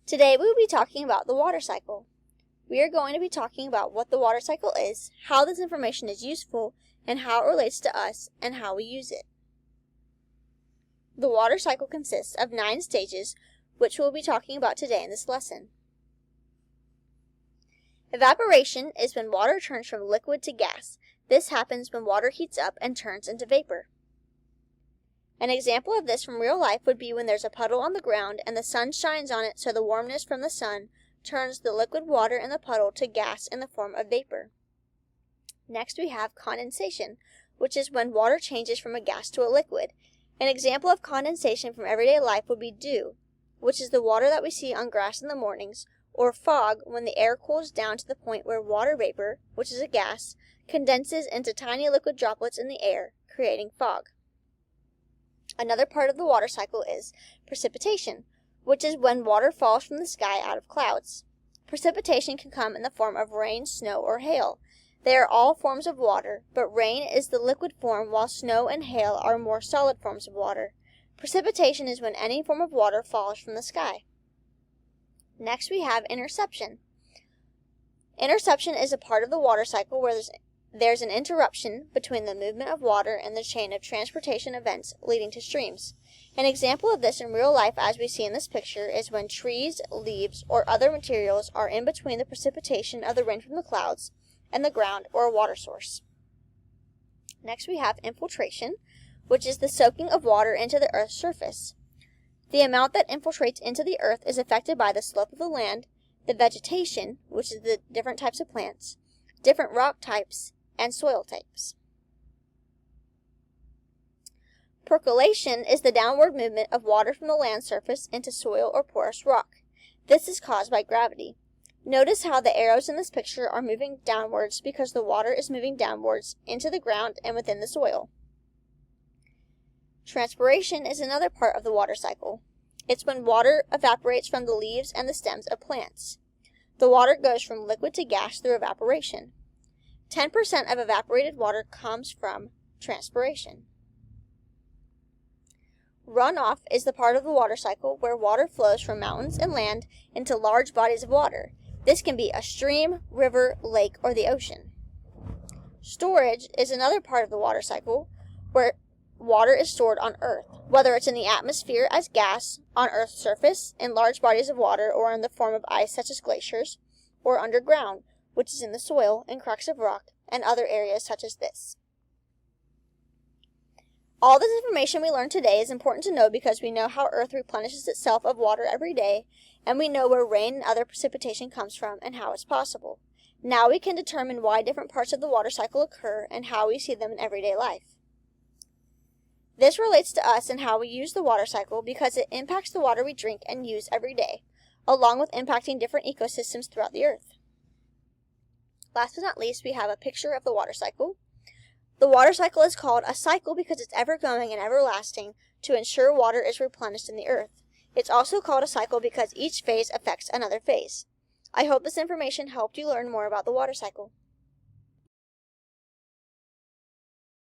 Today we will be talking about the water cycle. We are going to be talking about what the water cycle is, how this information is useful, and how it relates to us and how we use it. The water cycle consists of 9 stages, which we'll be talking about today in this lesson. Evaporation is when water turns from liquid to gas. This happens when water heats up and turns into vapor. An example of this from real life would be when there's a puddle on the ground and the sun shines on it, so the warmness from the sun turns the liquid water in the puddle to gas in the form of vapor. Next we have condensation, which is when water changes from a gas to a liquid. An example of condensation from everyday life would be dew, which is the water that we see on grass in the mornings, or fog when the air cools down to the point where water vapor, which is a gas, condenses into tiny liquid droplets in the air, creating fog. Another part of the water cycle is precipitation, which is when water falls from the sky out of clouds. Precipitation can come in the form of rain, snow, or hail. They are all forms of water, but rain is the liquid form while snow and hail are more solid forms of water. Precipitation is when any form of water falls from the sky. Next we have interception. Interception is a part of the water cycle where there's an interruption between the movement of water and the chain of transportation events leading to streams. An example of this in real life, as we see in this picture, is when trees, leaves, or other materials are in between the precipitation of the rain from the clouds and the ground or a water source. Next we have infiltration, which is the soaking of water into the Earth's surface. The amount that infiltrates into the earth is affected by the slope of the land, the vegetation, which is the different types of plants, different rock types, and soil types. Percolation is the downward movement of water from the land surface into soil or porous rock. This is caused by gravity. Notice how the arrows in this picture are moving downwards because the water is moving downwards into the ground and within the soil. Transpiration is another part of the water cycle. It's when water evaporates from the leaves and the stems of plants. The water goes from liquid to gas through evaporation. 10% of evaporated water comes from transpiration. Runoff is the part of the water cycle where water flows from mountains and land into large bodies of water. This can be a stream, river, lake, or the ocean. Storage is another part of the water cycle where water is stored on Earth, whether it's in the atmosphere as gas, on Earth's surface, in large bodies of water, or in the form of ice such as glaciers, or underground, which is in the soil, in cracks of rock, and other areas such as this. All this information we learned today is important to know because we know how Earth replenishes itself of water every day, and we know where rain and other precipitation comes from and how it's possible. Now we can determine why different parts of the water cycle occur and how we see them in everyday life. This relates to us and how we use the water cycle because it impacts the water we drink and use every day, along with impacting different ecosystems throughout the earth. Last but not least, we have a picture of the water cycle. The water cycle is called a cycle because it's ever-going and everlasting to ensure water is replenished in the earth. It's also called a cycle because each phase affects another phase. I hope this information helped you learn more about the water cycle.